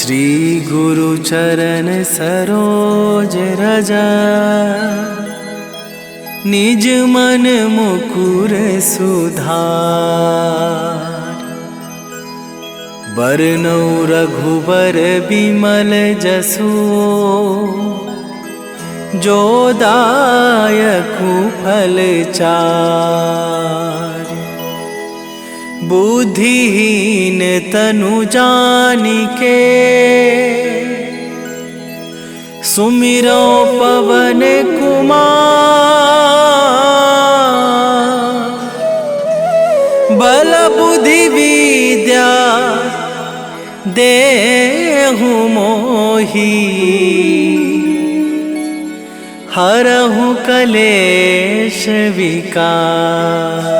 श्री गुरु चरण सरोज रजा, निज मन मुकुर सुधार। बरनौ रघुबर बिमल जसु, जो दायकु फल चार। बुद्धिहीन तनु जानिके, सुमिरो पवन कुमार। बल बुद्धि विद्या देहु मोहि, हरहु कलेश विकार।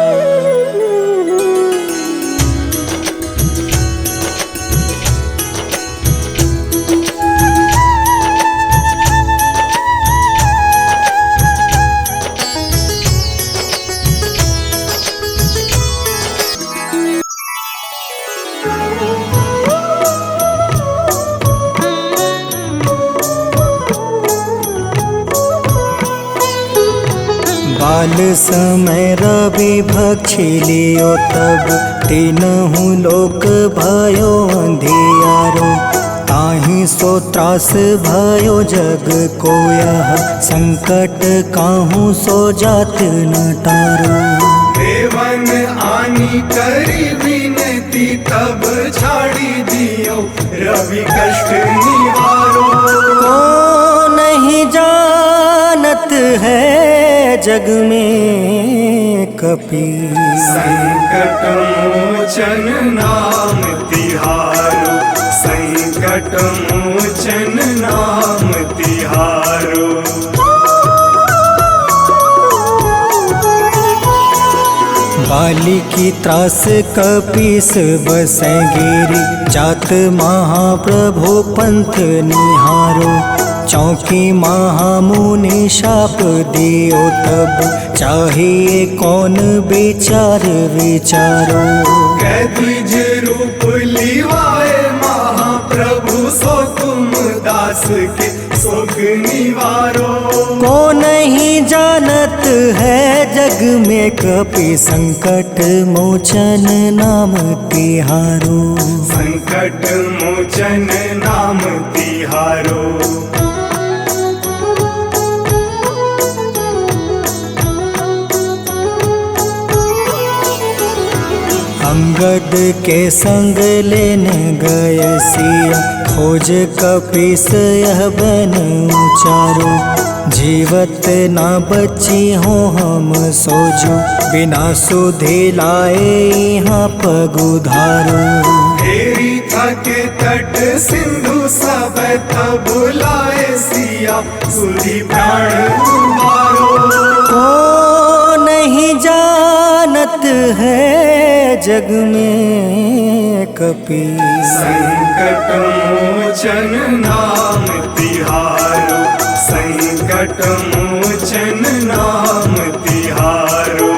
बाल समय रवि भक्षी लियो, तब तीनहु लोक भयो अंधियारो। ताहि सो त्रास भयो जग को, यह संकट काहू सो जात न टारो। देवन आनी करी विनती, तब छाड़ी दियो रवि कष्ट निवारो। को नहीं जानत है जग में कपि, संकट मोचन नाम तिहारो। संकट मोचन नाम तिहारो। बाली की त्रास कपीस बसै गिरी, जात महाप्रभु पंथ निहारो। चौकी महामुनि शाप दियो, तब चाहिए कौन विचार विचारो। कैद्विज रूप लिवाए महाप्रभु, सो तुम दास के शोक निवारो। को नहीं जानत है जग में कपि, संकट मोचन नाम तिहारो। संकट मोचन नाम तिहारो। अंगद के संग लेने गए सिया, खोज कपीस यह बन उचारो। जीवत ना बची हो हम सोजो, बिना सुधि लाए यहाँ पग उधारो। हेरी थके तट सिंधु सब, तब लाए सिया सुधि प्राण तुम्हारो। को नहीं जानत है जग में कपि, संकट मोचन नाम तिहारो। संकट मोचन नाम तिहारो।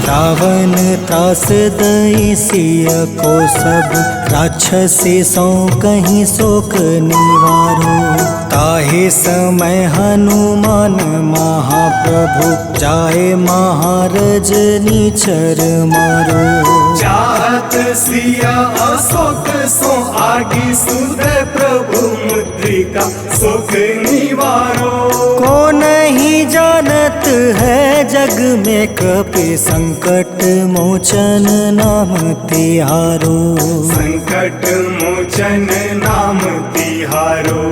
रावण त्रास दई सिय को, सब राक्षसी सो कहीं शोक निवारो। ताहि समय हनुमान महाप्रभु, जाए महारज नीचर मारो। चाहत सिया अशोक सो आगी, सुधे प्रभु मुद्रिका शोक निवारो। को नहीं जानत है जग में कपि, संकट मोचन नाम तिहारो। संकट मोचन नाम तिहारो।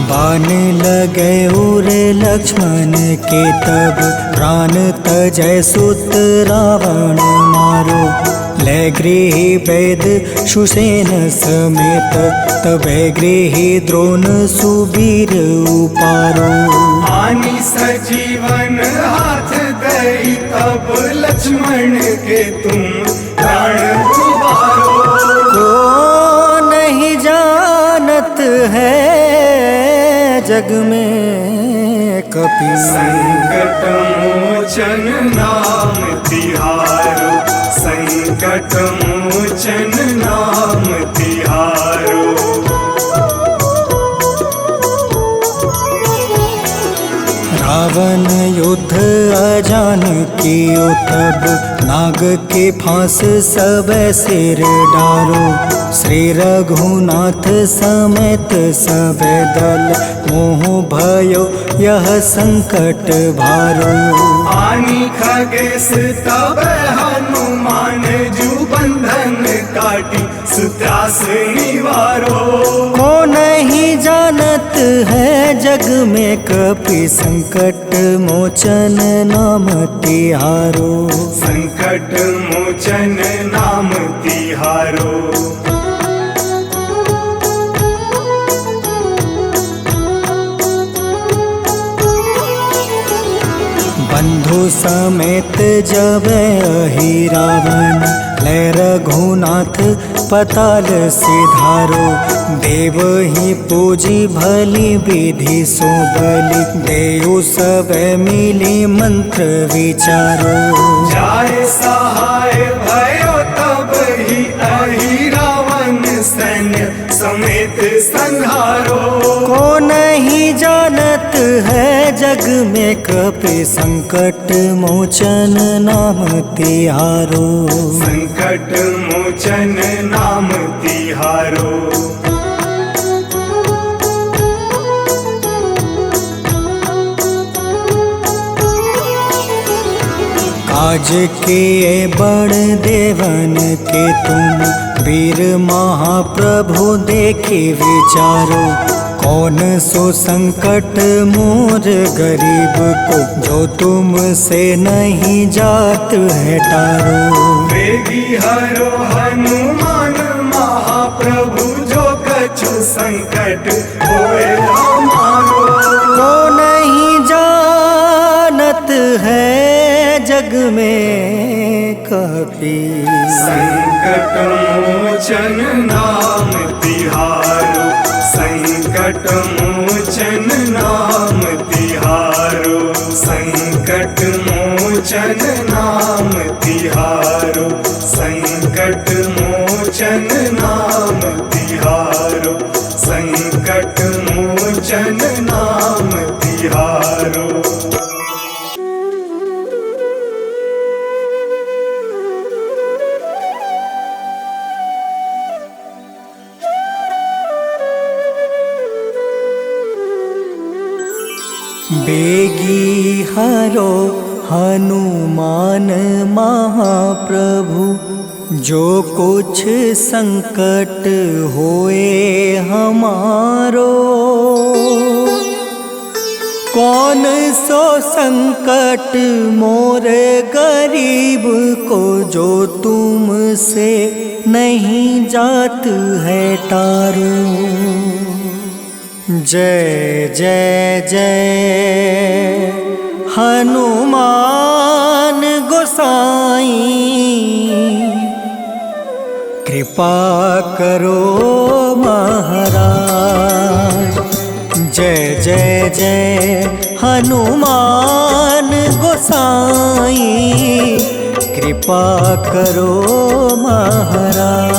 बाण लगे उर लक्ष्मण के, तब प्राण तजय सुत रावण मारो। ले गृह वैद सुसेन समेत, तबे गृह द्रोण सुबीर उपारो। आनी सजीवन हाथ दई, तब लक्ष्मण के तुम प्राण उबारो। को नहीं जानत है मोचन नाम तिहारो, संकट मोचन नाम तिहारो। रावण युद्ध अजान कियो तब, नाग के फांस सब सिर डारो। श्री रघुनाथ समेत सब दल, मोह भयो यह संकट भारो। आनी खगेश तब हनुमान, जू बंधन काटी सुत्रास निवारो। को नहीं जानत है जग में कपि, संकट मोचन नाम तिहारो। संकट मोचन नाम तिहारो। बंधु समेत जब अहि रावण, ले रघुनाथ पताल सिधारो। देव ही पूजी भली विधि सो बलि, देव सब मिली मंत्र विचारो। जाय सहाय भयो तब ही अहि रावण, सैन्य समेत संहारो। को नहीं जानत है जग में कपि, संकट मोचन नाम तिहारो। संकट मोचन नाम तिहारो। काज किए बड़ देवन के तुम, वीर महाप्रभु देखे विचारो। कौन सो संकट मोर गरीब को, जो तुमसे नहीं जात है टारो। वेगी हरो हनुमान महाप्रभु, जो कछु संकट होए हमारो। को नहीं जानत है जग में कपि, संकट मोचन नाम तिहारो। संकट मोचन नाम तिहारो। संकट मोचन नाम तिहारो। संकट मोचन नाम तिहारो। संकट मोचन नाम तिहारो। बेगी हरो हनुमान महाप्रभु, जो कुछ संकट होए हमारो। कौन सो संकट मोर गरीब को, जो तुमसे नहीं जात है टारो। जय जय जय हनुमान गोसाई, कृपा करो महाराज। जय जय जय हनुमान गोसाई, कृपा करो महाराज।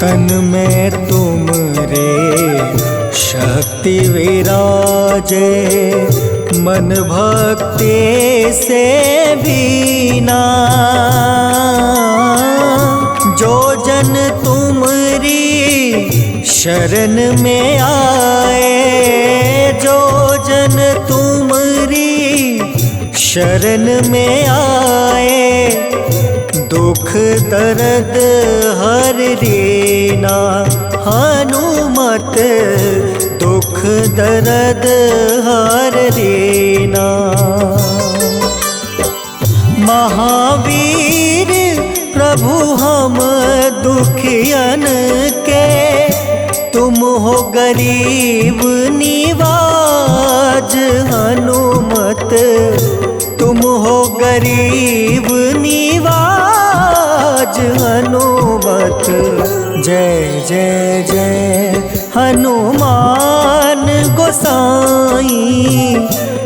तन में तुम रे शक्ति विराजे, मन भक्ति से बीना। जो जन तुमरी शरण में आए, जो जन तुमरी शरण में आए, दुख दर्द हर लेना। हनुमत दुख दर्द हर लेना। महावीर प्रभु हम दुखियन के, तुम हो गरीब निवाज। हनुमत तुम हो गरीब निवाज। हनुमत हनुमत। जय जय जय हनुमान गोसाई,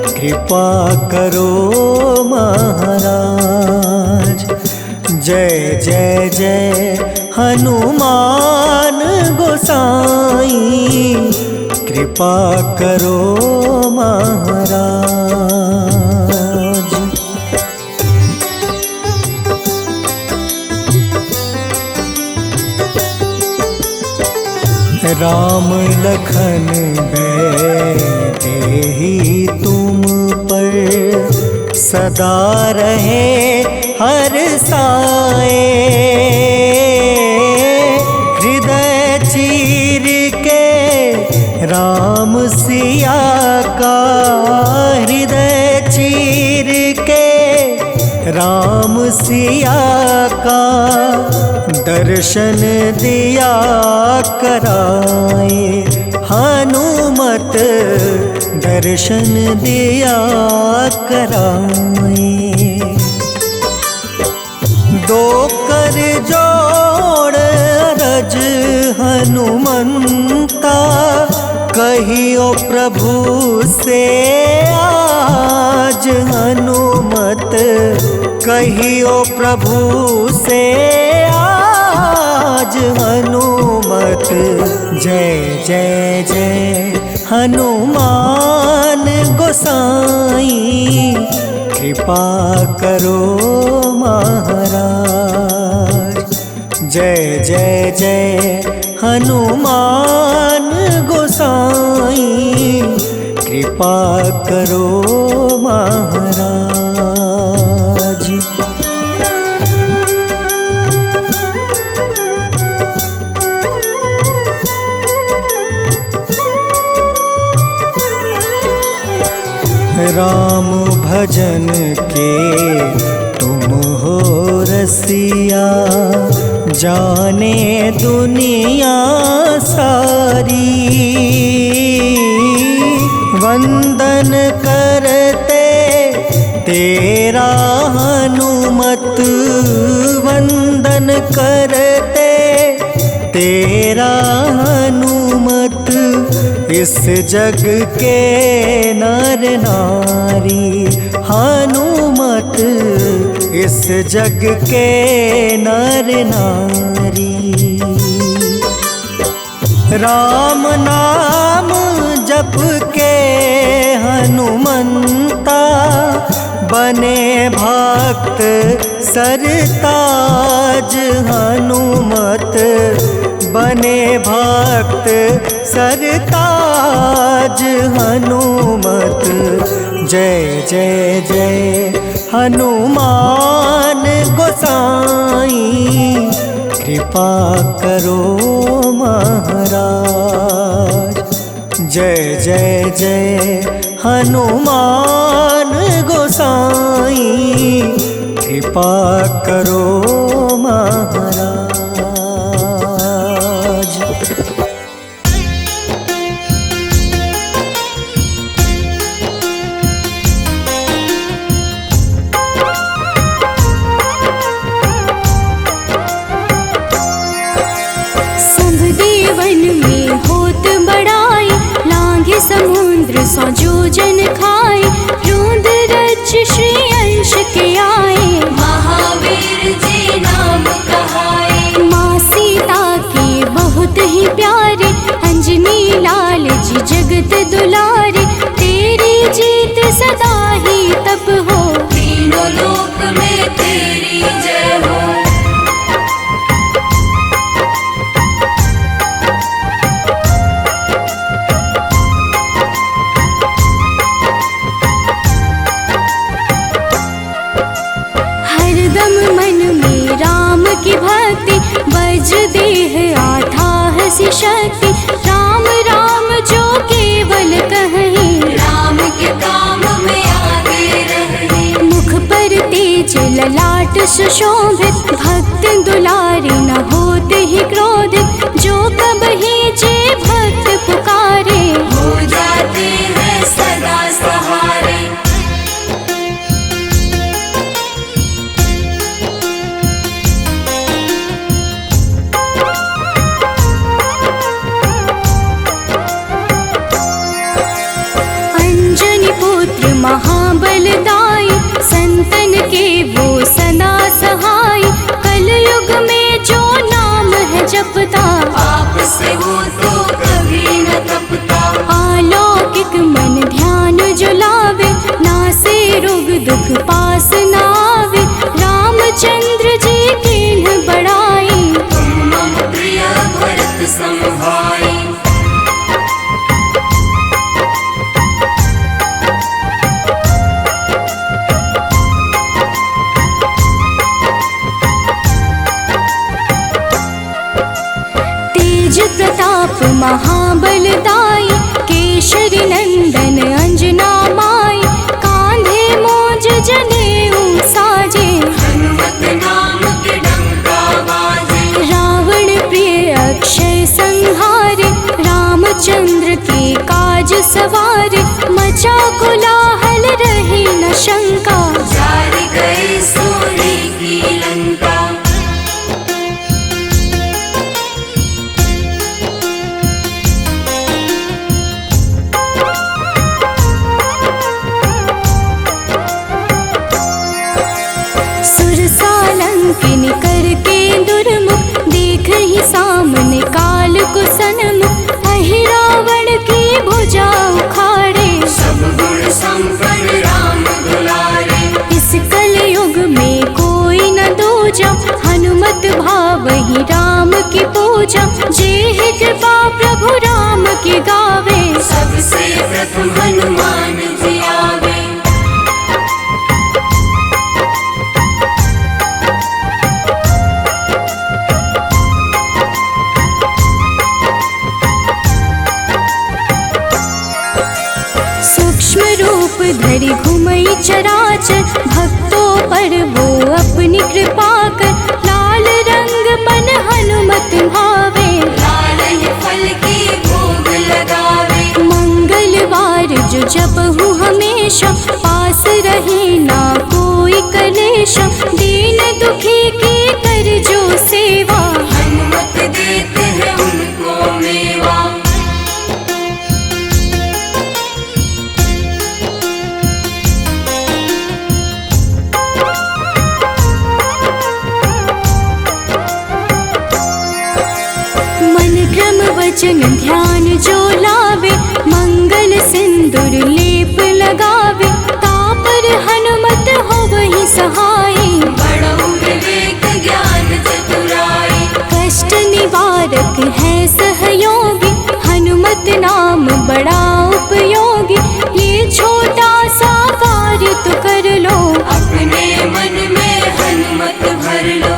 कृपा करो महाराज। जय जय जय हनुमान गोसाई, कृपा करो महाराज। राम लखन देहि तुम पर, सदा रहे हर साए। हृदय चीर के राम सिया का, हृदय चीर के राम सिया का, दर्शन दिया कराए। हनुमत दर्शन दिया कराए। दो कर जोड़ अरज हनुमंता, कहियो प्रभु से आज। हनुमत कहियो प्रभु से आज। हनुमत जय जय जय हनुमान गोसाई, कृपा करो महाराज। जय जय जय हनुमान गोसाई, कृपा करो महाराज। राम भजन के तुम हो रसिया, जाने दुनिया सारी। वंदन करते तेरा हनुमत, वंदन करते तेरा हनुमत। इस जग के नर नारी, हनुमत इस जग के नर नारी। राम नाम जप के हनुमंता, बने भक्त सरताज। हनुमत बने भक्त सरताज। हनुमत जय जय जय हनुमान गोसाई, कृपा करो महाराज। जय जय जय हनुमान गोसाई, कृपा करो महाराज। समुद्र सौ जोजन खाए, रोंद रच श्री अंश के आए। महावीर जी नाम कहाए, माँ सीता के बहुत ही प्यारे। अंजनी लाल जी जगत दुलारे, तेरी जीत सदा ही तब हो। तीनों लोक में तेरी जय हो। की भक्ति वज्र देह आठाह सी शक्ति। राम राम जो केवल कहीं, राम के काम में आगे रहे। मुख पर तेज ललाट सुशोभित, भक्त दुलारे न होते ही क्रोधित। जो कब ही जे भक्त पुकारे, हो जाते हैं सदा सहारे। जपता, पाप से वो तो कभी न तपता। अलौकिक मन ध्यान जो लावे, नासे रोग दुख पास न आवे। रामचंद्र जी कीन्ह बड़ाई, तुम मम प्रिय भरत सम भाई। तेज प्रताप महाबलदाई, केशरी नंदन अंजना माई। कांधे मोज जनेऊ साजे, हनुमत नाम के डंका बाजे। रावण प्रिय अक्षय संहारे, रामचंद्र के काज सवारे। मचा कोलाहल रही न शंका, जार गए सूर्य की लंका। सुरसालंकिनी करके दुर्मुख, देख ही सामने काल को सन्मुख। अहि रावण की भुजा उखाड़े, सब गुण संपन्न राम दुलारे। इस कलयुग में कोई न दूजा, हनुमत भावहि राम की पूजा। जेहि कृपा प्रभु राम की गावे, सबसे प्रथम हनुमान जी आवे। सूक्ष्म रूप धरि घुमई चराचर, भक्तों पर वो अपनी कृपा कर। लाल रंग मन हनुमत भावे, लाल ही फल की भोग लगावे। मंगलवार जो जपहु हमेशा, पास रहे ना कोई कलेशा। दीन दुखी की कर जो सेवा, हनुमत देते हैं उनको मेवा। मन क्रम वचन ध्यान जो लावे, मंगल सिंदूर लेप लगावे। तापर हनुमत हो वही सहाय, बड़ऊ विवेक ज्ञान चतुराई। कष्ट निवारक है सहयोगी, हनुमत नाम बड़ा उपयोगी। ये छोटा सा कार्य तो कर लो, अपने मन में हनुमत भर लो।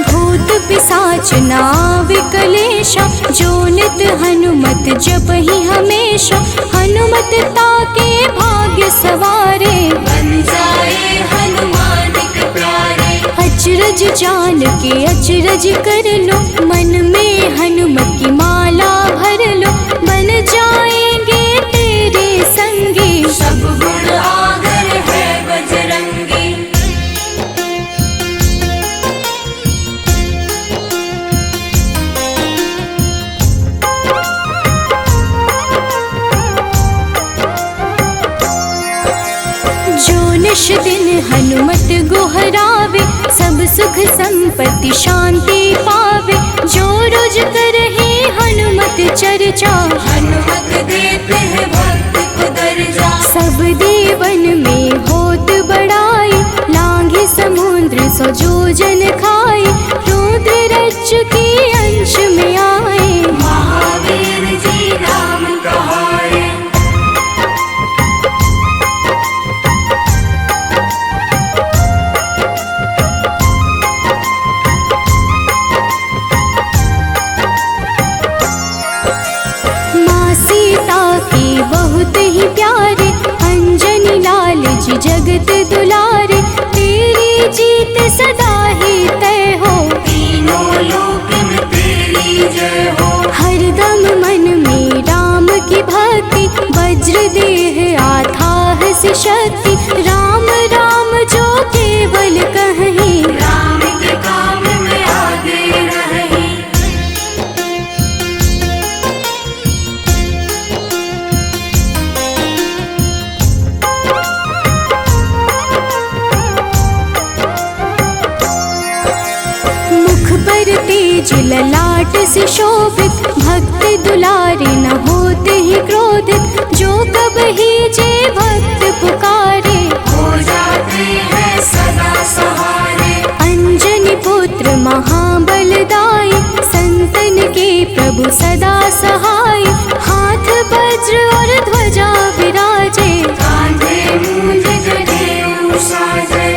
भूत पिशाच नाव कलेशा, जो नित हनुमत जपहि हमेशा। हनुमत ताके भाग्य सवारे, बन जाए हनुमान के प्यारे। अचरज जान के अचरज कर लो, मन में हनुमत की माला भर लो। बन जाएंगे तेरे संगी, सब गुण आगर है बजरंगी। जो निश दिन हनुमत गोहरावे, सब सुख संपत्ति शांति पावे। जो रोज करहे हनुमत चर्चा, हनुमत देते हैं भक्त को दर्जा। सब देवन में होत बड़ाई, लांघे समुद्र सो जो जन खाए। रुद्र रज के अंश में आए, महावीर जी राम कहाए। माँ सीता के बहुत ही प्यारे, अंजनी लाल जी जगत दुलारे। तेरी जीत सदा ही तय हो, तीनों लोक में तेरी जय हो। हरदम मन में राम की भक्ति, वज्र देह आथाह से शक्ति। राम राम जो केवल कहीं, राम के काम में आगे रहे। ललाट से शोभित, भक्त दुलारे न होते ही क्रोधित। जो कब ही जे भक्त पुकारे, हो जाते हैं सदा सहारे। अंजनी पुत्र महाबलदाई, संतन के प्रभु सदा सहाय। हाथ वज्र और ध्वजा विराजे, कांधे मूंज जनेऊ साजे।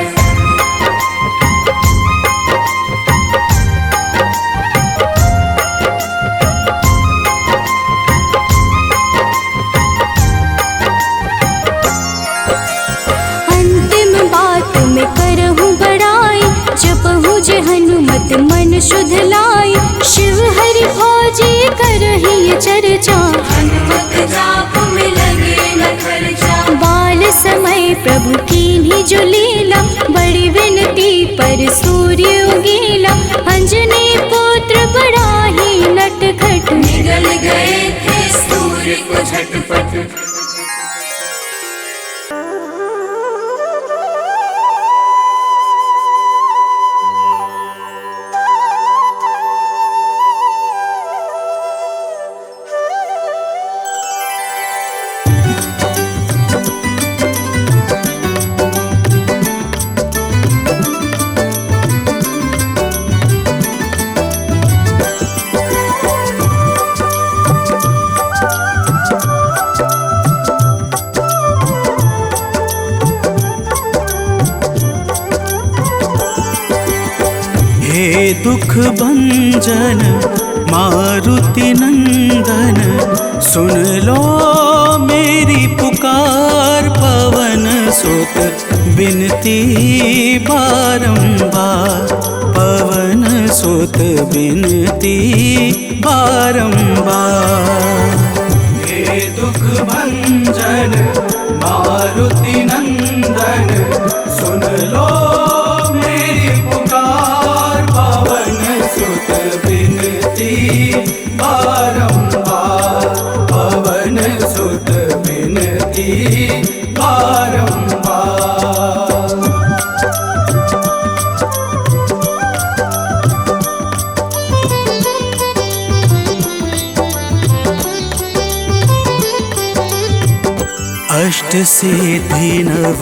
अंतिम बात में करहूँ बड़ाई, जपहूँ जे हनुमत मन शुद्ध लाई। शिव हरि भोजे करहि ये चर्चा, हनुमत जाप में लगे न खर्चा। बाल समय प्रभु कीन्ही जो लीला, बड़ी विनती पर सूर्य उगीला। अंजनी पुत्र बड़ा ही नटखट, निगल गए थे सूर्य को झटपट। हे दुख भंजन मारुति नंदन, सुन लो मेरी पुकार। पवन सुत बिनती बारंबार, पवन सुत बिनती बारंबार। हे दुख भंजन मारुति नंदन, सुन लो मेरी पुकार। पवन सुत बिनती बारंबार, पवन सुत बिनती बारंबार। अष्ट सिद्धि नव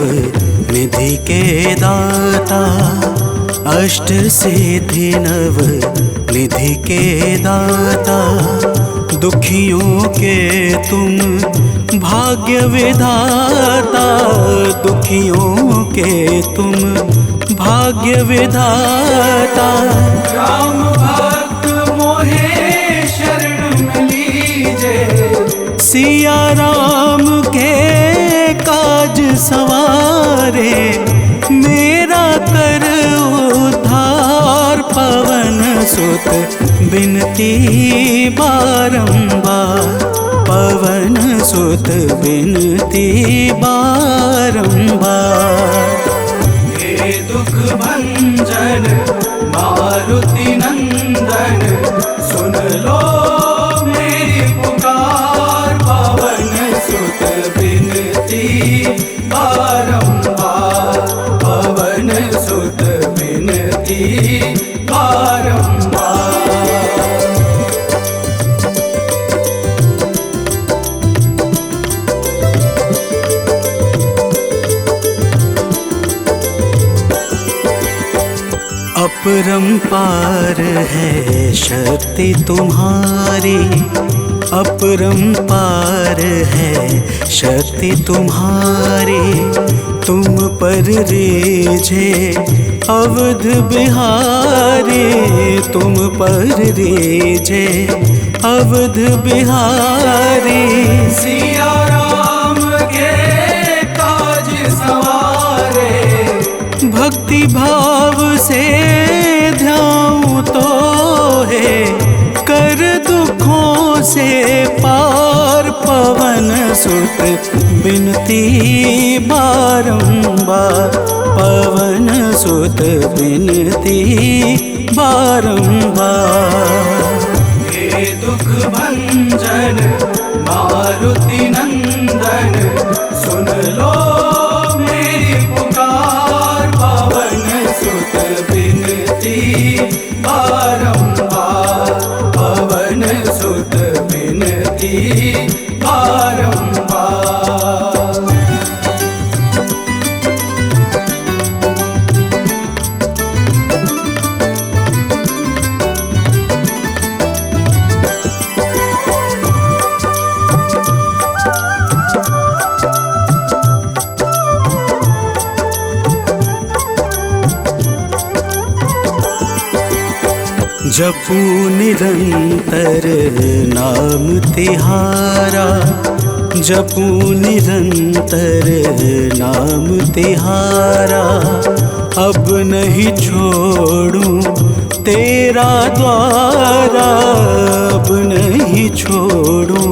निधि के दाता, अष्ट सिद्धि नव निधि के दाता। दुखियों के तुम भाग्य विधाता, दुखियों के तुम भाग्य विधाता। राम भक्त मोहे शरण लीजे, सिया राम के काज सवारे। मेरा कर उद्धार, पवन सुत बिनती बारंबार, पवन सुत बिनती बारंबार। हे दुख भंजन मारुति नंदन, सुन लो मेरी पुकार। पवन सुत बिनती बारंबार, पवन सुत बिनती बारंबार। अपरंपार है शक्ति तुम्हारी, अपरंपार है शक्ति तुम्हारी। तुम पर रीझे अवध बिहारी, तुम पर रीझे अवध बिहारी। सिया राम के काज सवारे, भक्ति भाव से ध्याऊं तो है कर दुखों से पार। पवन सुत बिनती बारंबार, पवन सुत बिनती बारंबार। हे दुख भंजन मारुति नंदन, सुन लो मेरी पुकार। पवन सुत बिनती बारंबार, जपू निरंतर नाम तिहारा, जपू निरंतर नाम तिहारा। अब नहीं छोड़ूं तेरा द्वारा, अब नहीं छोड़ूं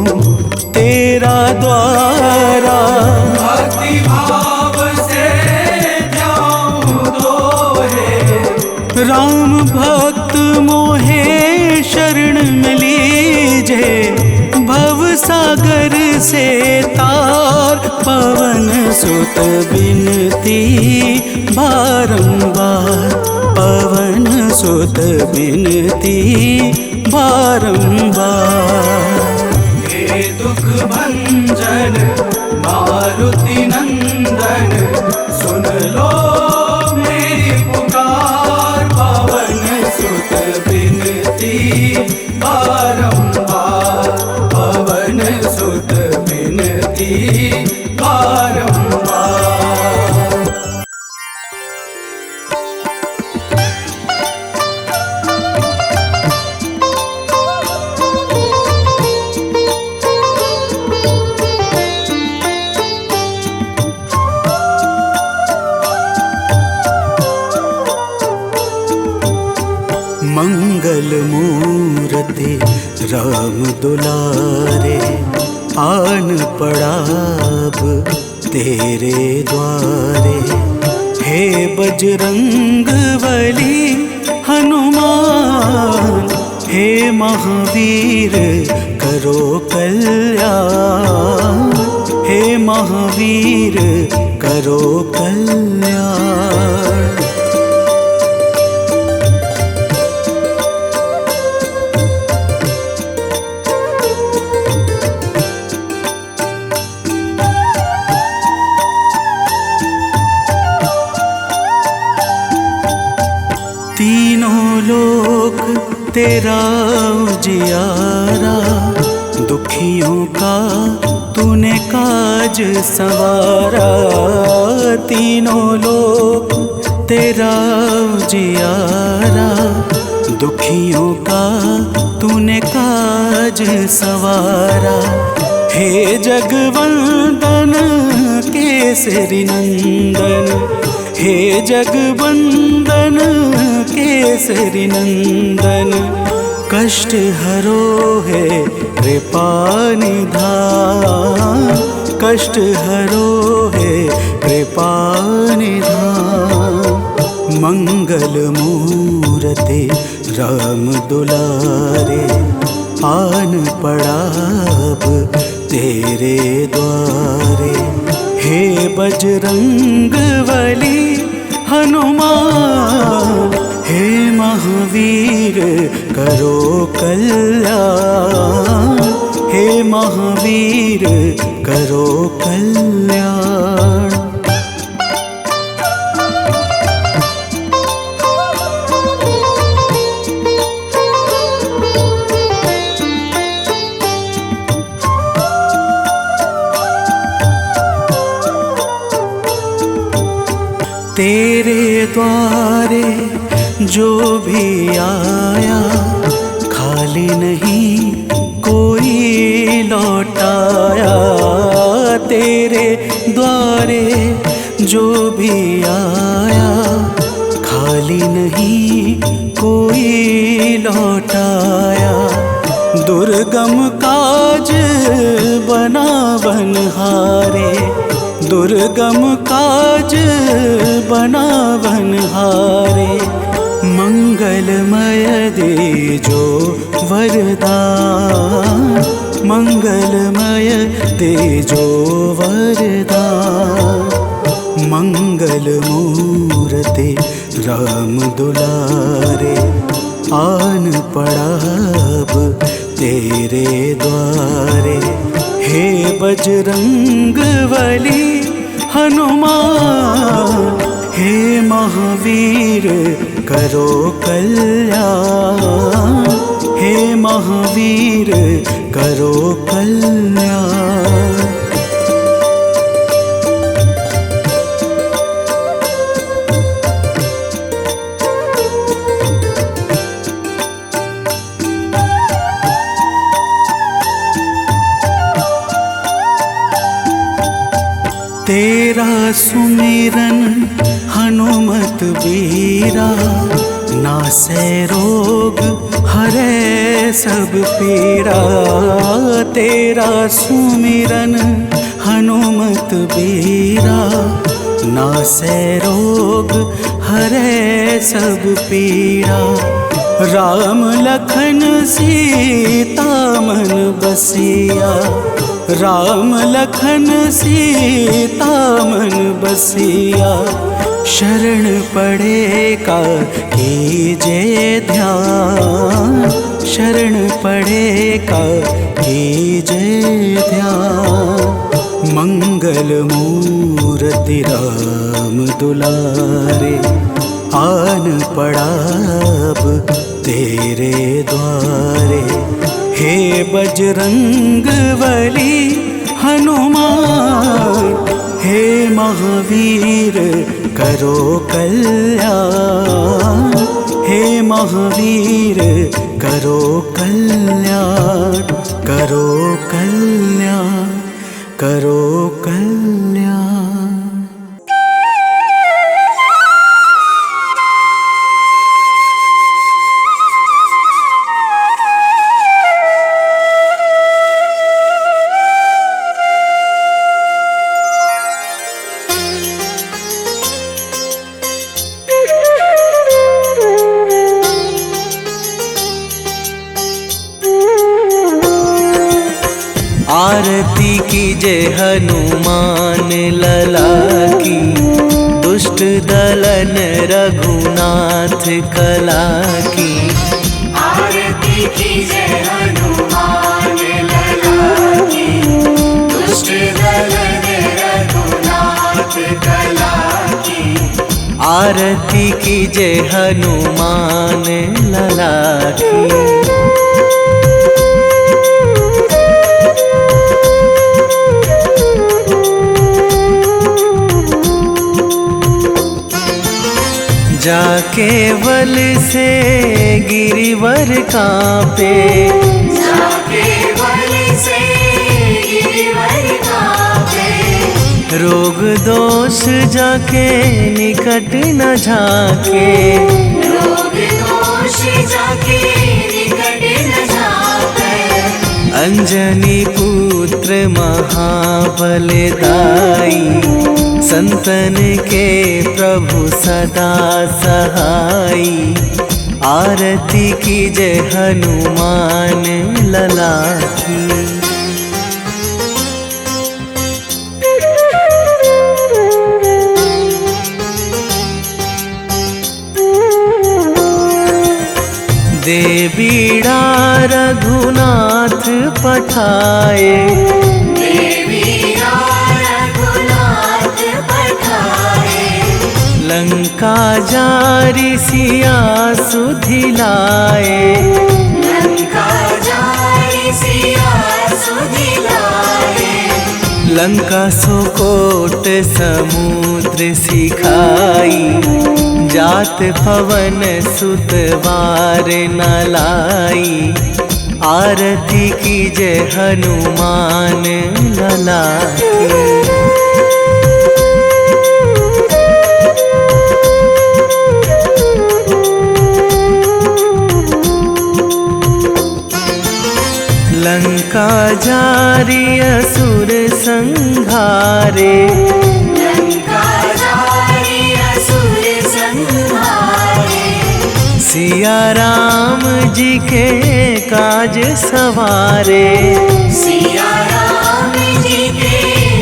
तेरा द्वारा। भक्ति भाव से जाऊं दोहे, राम भक्त मोहे शरण में लीजे। भव सागर से तार पवन सुत बिनती बारंबार, पवन सुत बिनती बारंबार। हे दुख भंजन मारुति नंदन, सुन लो मेरी पुकार। पवन सुत बिनती बारंबार, पवन सुत बिनती बारंबार। मंगल मूर्ति राम दुलारे, आन पड़ाब तेरे द्वारे। हे बजरंग बली हनुमान, हे महावीर करो कल्याण, हे महावीर करो कल्याण। तीनों लोक तेरा उजियारा, दुखियों का तूने काज संवारा। तीनों लोक तेरा उजियारा, दुखियों का तूने काज संवारा। हे जगवंदन केसरी नंदन, हे जगवंदन केसरी नंदन। कष्ट हरो है कृपा निधान, कष्ट हरो है कृपा निधान। मंगल मूर्ति राम दुलारे, आन पड़ाब तेरे द्वारे। हे बजरंग बली हनुमान, हे महावीर करो कल्याण, हे महावीर करो कल्याण। तेरे द्वारे जो भी आया, खाली नहीं कोई लौटाया। तेरे द्वारे जो भी आया, खाली नहीं कोई लौटाया। दुर्गम काज बना बनहारे, दुर्गम काज बना बनहारे। मंगलमय दे जो वरदान, मंगलमय दे जो वरदान। मंगल मूर्ति राम दुलारे, आन पड़ाब तेरे द्वारे। हे बजरंग बली हनुमान, हे महावीर करो कल्याण, हे महावीर करो कल्याण। तेरा सुमिरन हनुमत बीरा, नासै रोग हरै सब पीड़ा। तेरा सुमिरन हनुमत बीरा, नासै रोग हरै सब पीड़ा। राम लखन सीता मन बसिया, राम लखन सीता मन बसिया। शरण पड़े का कीजे ध्यान, शरण पड़े का कीजे ध्यान। मंगल मूर्ति राम दुलारे, आन पड़ा अब तेरे द्वारे। हे बजरंग बली हनुमान, हे महावीर करो कल्याण। हे महावीर करो कल्याण, करो कल्याण, करो कल्याण। आरती कीजे हनुमान लला की, दुष्ट दलन रघुनाथ कला की। आरती कीजे हनुमान लला की, दुष्ट दलन रघुनाथ कला की। आरती कीजे हनुमान लला की। जाके बल से गिरिवर कांपे, जाके बल से गिरिवर कांपे। रोग दोष जाके निकट न झाके, रोग दोष जाके निकट न झाके। अंजनी पुत्र महाबल दाई, संतन के प्रभु सदा सहाई। आरती कीजे हनुमान लला की। दे बीड़ा रघुनाथ पठाए, लंका जारी सिया सुधिलाए। लंका जारी सिया सुधिलाए। लंका सुकोट समुद्र सिखाई, जात पवन सुत वार न लाई। आरती कीजे हनुमान लला की। लंका जारी असुर संहारे, लंका जारी असुर संहारे। सिया राम जी के काज सवारे, सिया राम जी के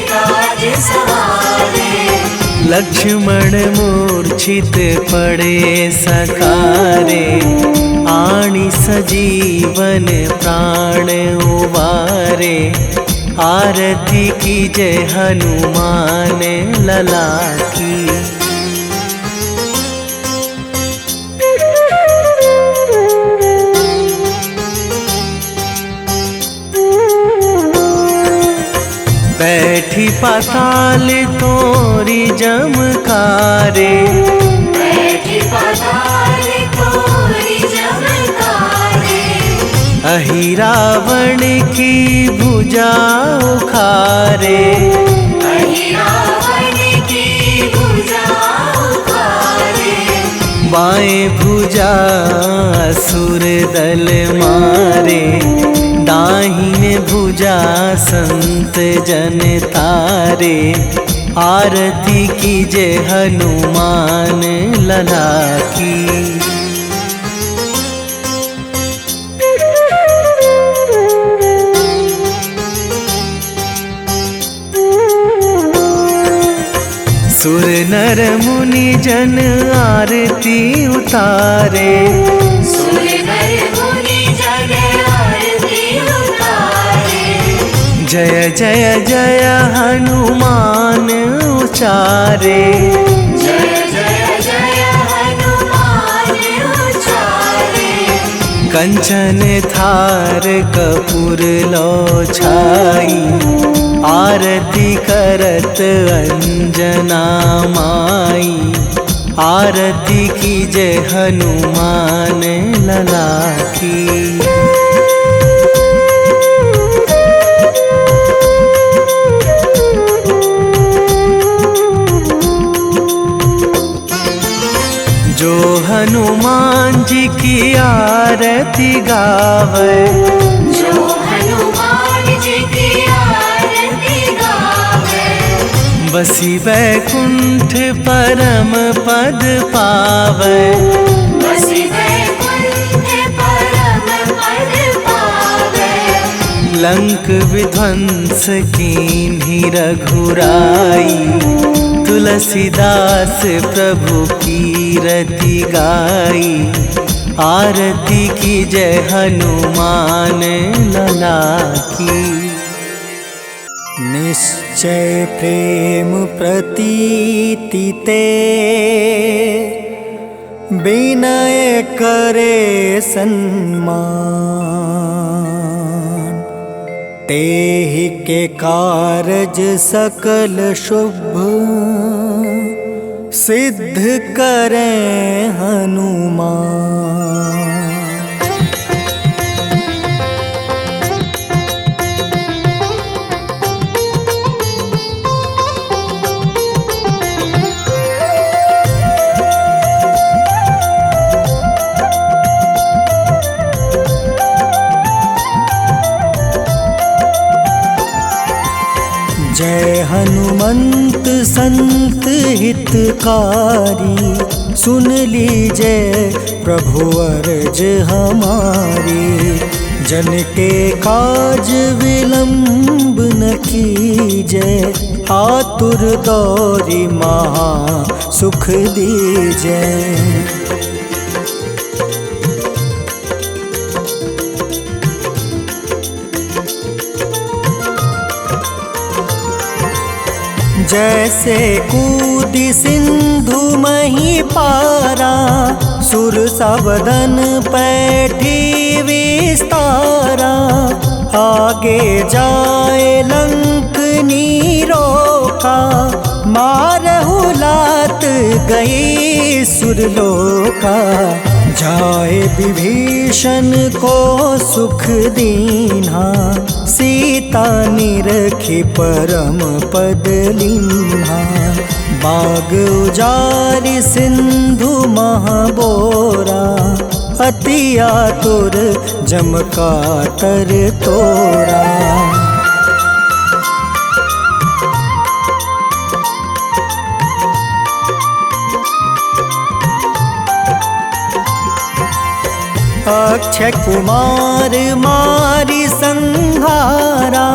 काज सवारे। लक्ष्मण मूर्छित पड़े सकारे, आणी सजीवन प्राण उवारे। आरती कीजे हनुमान लला की। बैठी पाताल तोरी जमकारे, बैठी पाताल तोरी जमकारे। अहि रावण की भुजा उखारे, अहि रावण की भुजा उखाड़े। बाएं भुजा असुर दल मारे, दाहिने भुजा संत जन तारे। आरती कीजे हनुमान लला की। सुर नर मुनि जन आरती उतारे। सुर नर मुनि जन आरती उतारे। जय जय जय हनुमान उचारे। जय जय जय हनुमान उचारे। कंचन थार कपूर लो छाई, आरती करत अंजना माई। आरती कीजे हनुमान लला की। जो हनुमान जी की आरती गावे। जो हनुमान जी की आरती गावे। बसी वैकुंठ परम पद पावे। बसी वैकुंठ परम पद पावे। लंक विध्वंस कीन्ही रघुराई, तुलसीदास प्रभु कीरति गाई। आरती कीजे हनुमान लला की। निश्चय प्रेम प्रतीति ते, विनय करे सन्मान। तेहि के कारज सकल शुभ, सिद्ध करें हनुमान। जय हनुमंत संत हितकारी, सुन लीजिए प्रभु अर्ज हमारी। जन के काज विलंब न कीजय, आतुर दौरी महा सुख दीजय। जैसे कूदी सिंधु मही पारा, सुर सबदन पैठी विस्तारा। आगे जाए लंक नीरोका, मारहु लात गई सुरलोका। जाए विभीषण को सुख दीन्हा, सीता निरखी परम पद लीन्हा। बाग उजारि सिंधु महाबोरा, अति आतुर जम कातर तोरा। अक्षय कुमार मारी संहारा,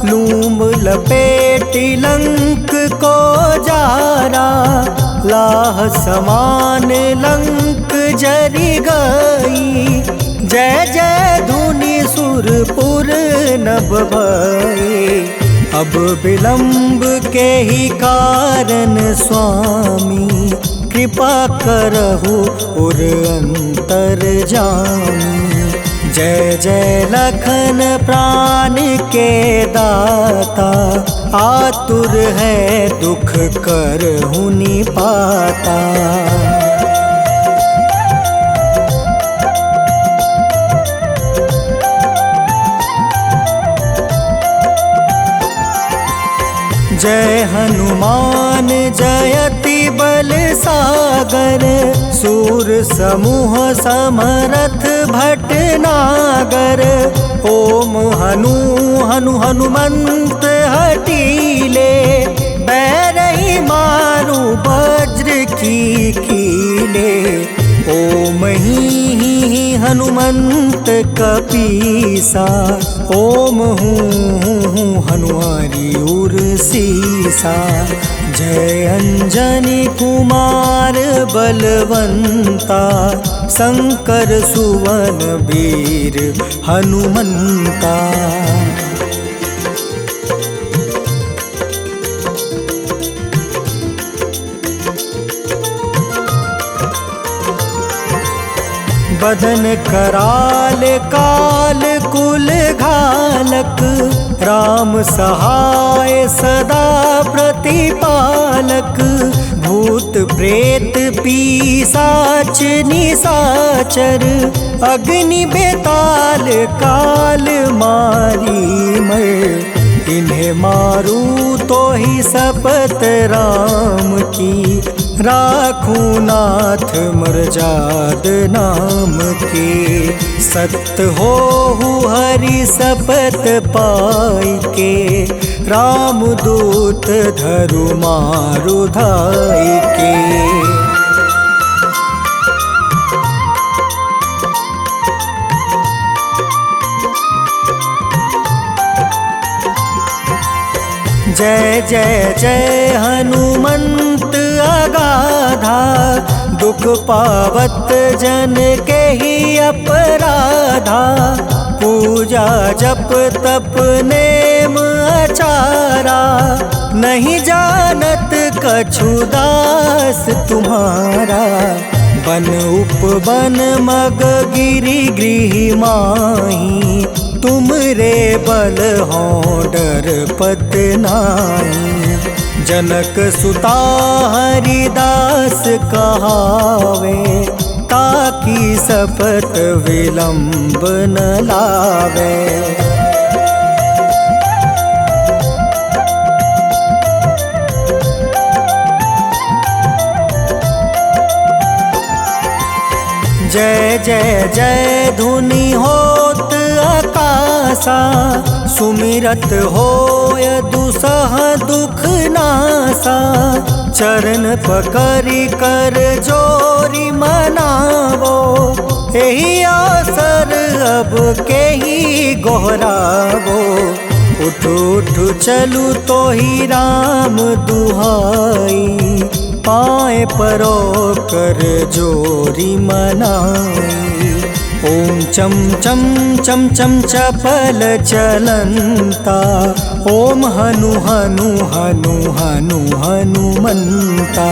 लूम लपेटी लंक को जारा। लाह समान लंक जरी गई, जय जय धुनि सुरपुर नभ भई। अब विलंब के ही कारण स्वामी, कृपा करहु उर अंतर जामी। जय जय लखन प्राण के दाता, आतुर है दुख करहु निपाता। जय हनुमान जयति बल सागर, सूर समूह समरथ भटनागर। ओम हनु हनु हनुमंत हटीले, बैरही मारू वज्र की कीले। ओम ही हनुमंत कपीसा, ओम हूँ हनुमारी उर सीसा। जय अंजनी कुमार बलवंता, शंकर सुवन वीर हनुमंता। बदन कराल काल कुल घालक, राम सहाय सदा प्रतिपालक। भूत प्रेत पिशाच निशाचर, अग्नि बेताल काल मारी मर। इन्हें मारू तो ही शपथ राम की, राखूं नाथ मर्जाद नाम के। सत्य हो हरि शपथ पाई के, राम दूत धरु मारु धाई के। जय जय जय हनुमंत अगाधा, दुख पावत जन के ही अपराधा। पूजा जप तप नेम आचारा, नहीं जानत कछु दास तुम्हारा। बन उपवन मग गिरि गृह माही, तुम रे बल हो डर पत नाई। जनक सुता हरिदास कहावे, ताकि शपथ विलंब न लावे। जय जय जय धुनि होत आकाशा, सुमिरत होय दुसह दुख नासा। चरण पकड़ि कर जोरी मनावो, एही अवसर अब के ही गोहरावो। उठ उठ चलू तो ही राम दुहाई, पाए परो कर जोरी मनाई। ओम चम चम चम चम चपल चलंता, ओम हनु हनु हनु हनु हनुमंता।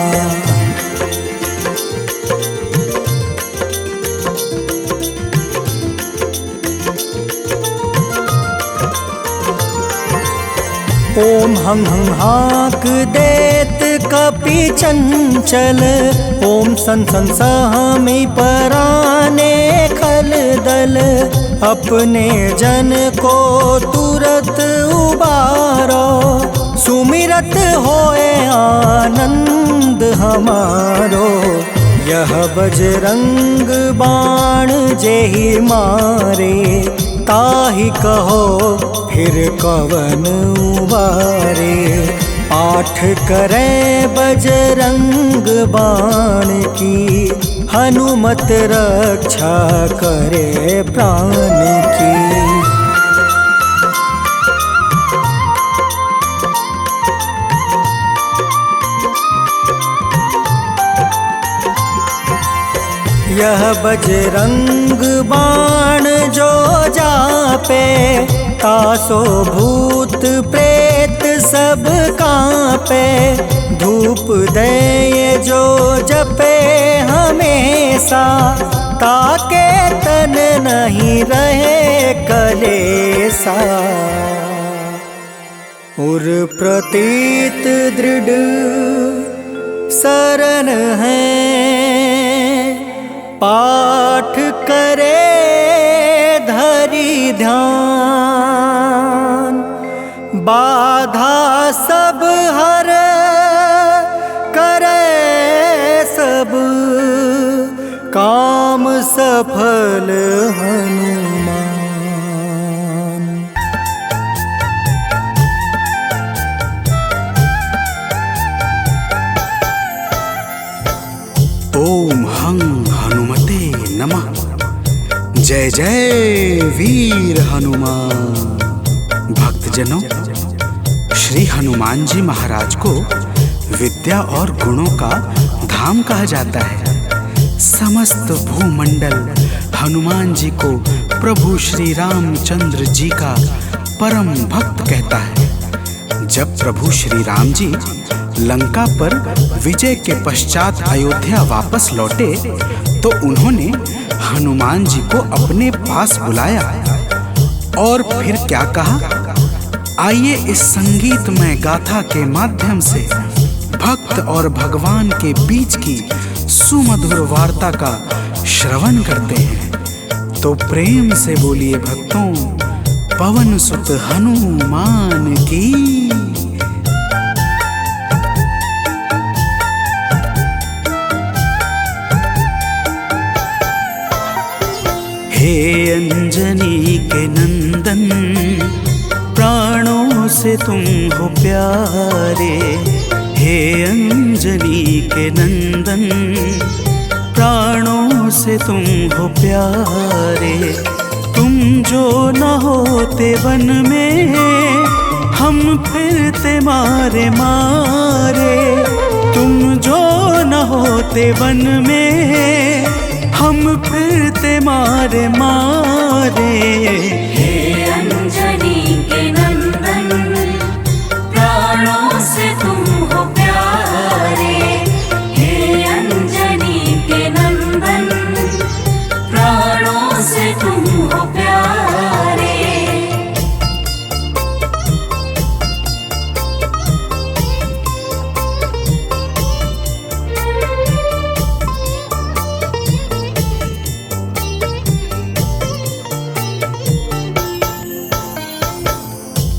ओम हं हं हाक देत कपि चंचल, ओम सन सन सहमी पराने खल दल। अपने जन को तुरत उबारो, सुमिरत होए आनंद हमारो। यह बजरंग बाण जेहि मारे, ताहि कहो फिर कवन उबारे। पाठ करें बजरंग बाण की, हनुमत रक्षा करे प्राण की। यह बजरंग बाण जो जापे, तासो भूत प्रेत सब कांपे। धूप दे जो जपे हमेशा, ताके तन नहीं रहे कलेसा। उर प्रतीत दृढ़ शरण है, पाठ करे ध्यान। बाधा सब काम सफल हनुमान। ओम हं हनुमते नमः। जय जय वीर हनुमान। भक्तजनों, श्री हनुमान जी महाराज को विद्या और गुणों का धाम कहा जाता है। समस्त भूमंडल हनुमान जी को प्रभु श्री रामचंद्र जी का परम भक्त कहता है। जब प्रभु श्री राम जी लंका पर विजय के पश्चात अयोध्या वापस लौटे तो उन्होंने हनुमान जी को अपने पास बुलाया और फिर क्या कहा, आइए इस संगीतमय गाथा के माध्यम से भक्त और भगवान के बीच की सुमधुर वार्ता का श्रवण करते हैं। तो प्रेम से बोलिए भक्तों, पवन सुत हनुमान की। हे अंजनी के नंदन, प्राणों से तुम हो प्यारे। हे अंजनी के नंदन, प्राणों से तुम हो प्यारे। तुम जो न होते वन में, हम फिरते मारे मारे। तुम जो न होते वन में, हम फिरते मारे मारे। हे अंजनी के नंदन, प्राणों से तुम हो प्यारे। हे अंजनी के नंदन, प्राणों से तुम हो प्यारे।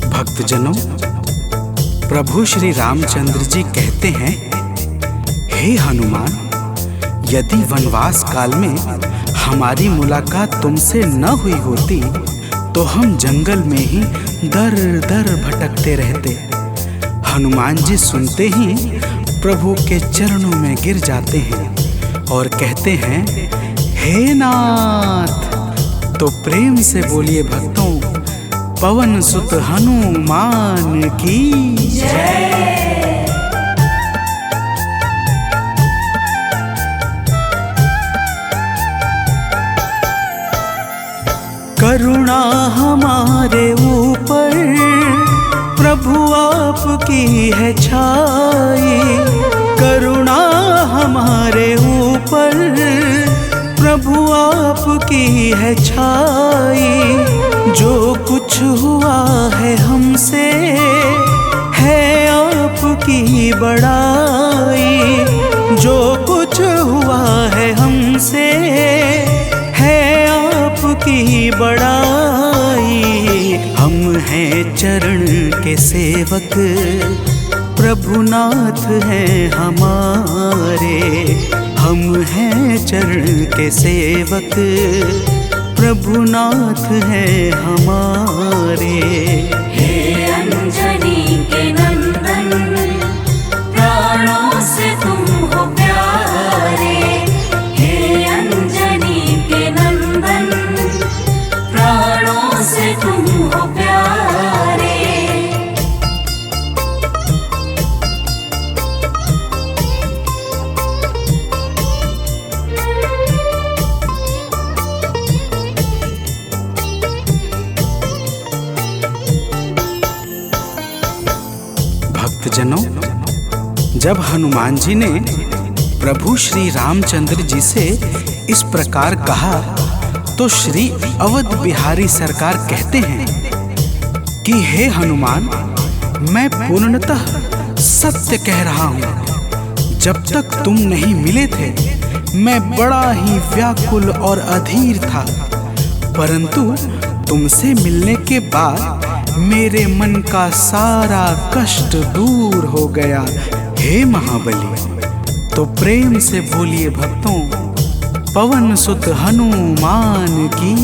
भक्तजनों, प्रभु श्री रामचंद्र जी कहते हैं, हे हनुमान, यदि वनवास काल में हमारी मुलाकात तुमसे न हुई होती तो हम जंगल में ही दर दर भटकते रहते। हनुमान जी सुनते ही प्रभु के चरणों में गिर जाते हैं और कहते हैं, हे नाथ। तो प्रेम से बोलिए भक्तों, पवन सुत हनुमान की जय। करुणा हमारे ऊपर प्रभु आपकी है छाई। करुणा हमारे ऊपर प्रभु आपकी है छाई। जो कुछ हुआ है हमसे है आपकी बड़ाई। जो कुछ हुआ है हमसे है आपकी बड़ाई। हम हैं चरण के सेवक, प्रभुनाथ हैं हमारे। हम हैं चरण के सेवक, प्रभुनाथ हैं हमारे। हे अंजनी के नंदन, प्राणों से तुम हो प्यारे। हे अंजनी के नंदन, प्राणों से तुम हो प्यारे। भक्तजनों, जब हनुमान जी ने प्रभु श्री रामचंद्र जी से इस प्रकार कहा तो श्री अवध बिहारी सरकार कहते हैं कि हे हनुमान, मैं पूर्णतः सत्य कह रहा हूँ। जब तक तुम नहीं मिले थे मैं बड़ा ही व्याकुल और अधीर था, परंतु तुमसे मिलने के बाद मेरे मन का सारा कष्ट दूर हो गया। हे महाबली, तो प्रेम से बोलिए भक्तों, पवन सुत हनुमान की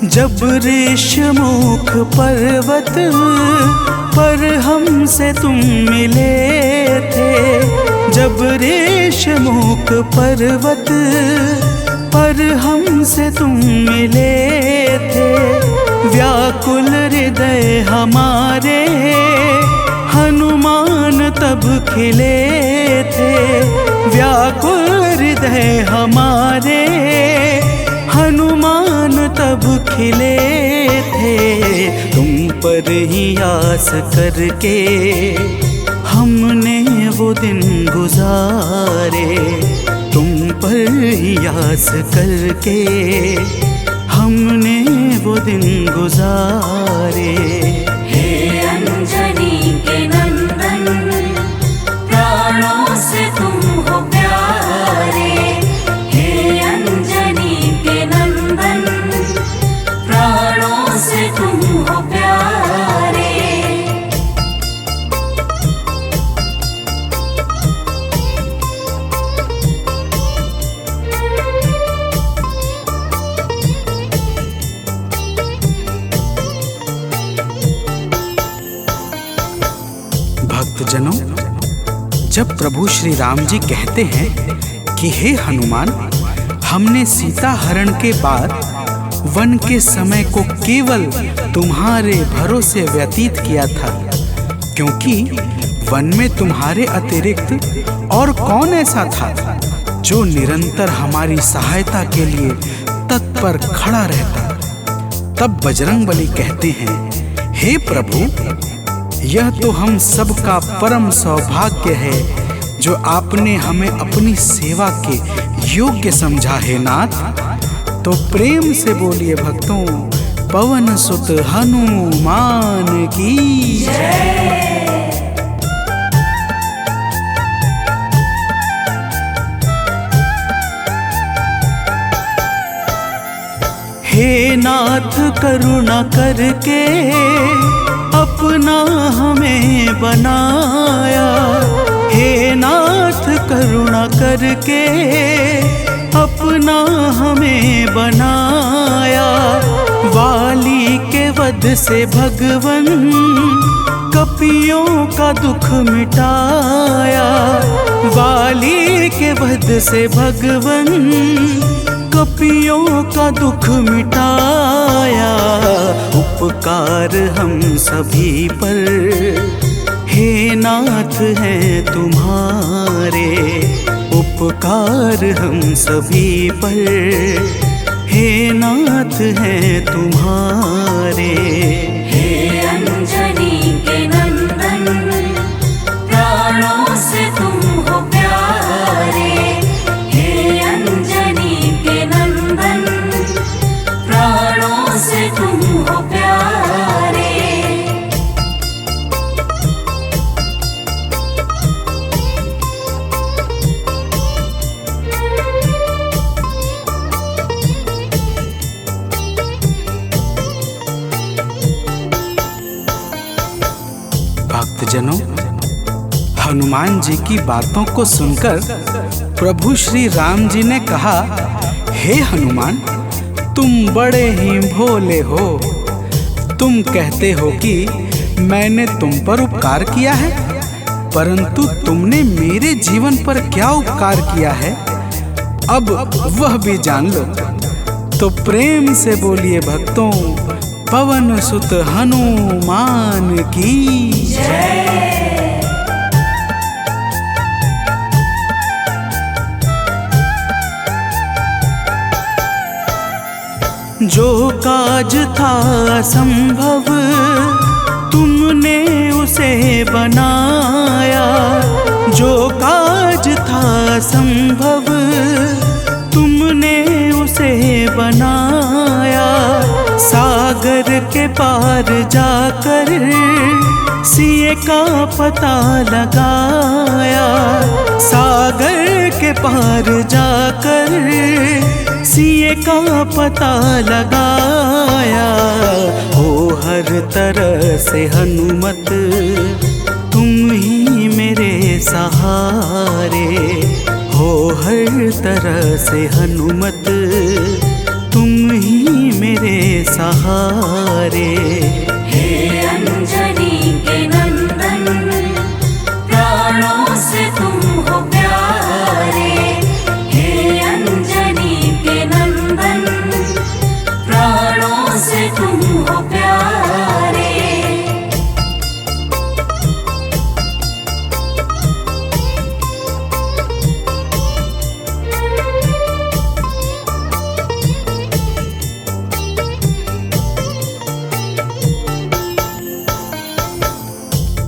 जब ऋषमुख पर्वत पर हमसे तुम मिले थे, जब ऋषमुख पर्वत पर हमसे तुम मिले थे, व्याकुल हृदय हमारे हनुमान तब खिले थे, व्याकुल हृदय हमारे हनुमान तब खिले थे। तुम पर ही आस करके हमने वो दिन गुजारे, तुम पर ही आस करके हमने वो दिन गुजारे। हे अंजनी के नंदन, प्राणों से तुम हो प्यारे। हे अंजनी के नंदन, प्राणों से तुम हो प्यारे। भक्तजनों, जब प्रभु श्री राम जी कहते हैं कि हे हनुमान, हमने सीता हरण के बाद वन के समय को केवल तुम्हारे भरोसे व्यतीत किया था, क्योंकि वन में तुम्हारे अतिरिक्त और कौन ऐसा था जो निरंतर हमारी सहायता के लिए तत्पर खड़ा रहता। तब बजरंगबली कहते हैं, हे प्रभु, यह तो हम सबका परम सौभाग्य है जो आपने हमें अपनी सेवा के योग्य समझा है नाथ। तो प्रेम से बोलिए भक्तों, पवन सुत हनुमान की जय। हे नाथ करुणा करके अपना हमें बनाया, हे नाथ करुणा करके अपना हमें बनाया। वाली के वध से भगवन कपियों का दुख मिटाया, वाली के वध से भगवन कपियों का दुख मिटाया। उपकार हम सभी पर हे नाथ हैं तुम्हारे, उपकार हम सभी पर हे नाथ हैं तुम्हारे। हे अंजनी के नंदन, प्राणों से तुम हो प्यारे। हे अंजनी के नंदन, प्राणों से तुम हो प्यारे। भक्तजनों, हनुमान जी की बातों को सुनकर प्रभु श्री राम जी ने कहा, हे हनुमान, तुम बड़े ही भोले हो। तुम कहते हो कि मैंने तुम पर उपकार किया है, परंतु तुमने मेरे जीवन पर क्या उपकार किया है, अब वह भी जान लो। तो प्रेम से बोलिए भक्तों, पवन सुत हनुमान की जय। जो काज था असंभव तुमने उसे बनाया, जो काज था असंभव तुमने उसे बनाया। सागर के पार जाकर सिए का पता लगाया, सागर के पार जाकर सिए का पता लगाया। हो हर तरह से हनुमत तुम ही मेरे सहारे, हो हर तरह से हनुमत तुम ही मेरे सहारे। हे अंजनी के नंदन, प्राणों से तुम हो प्यारे। हे अंजनी के नंदन, प्राणों से तुम हो प्यारे।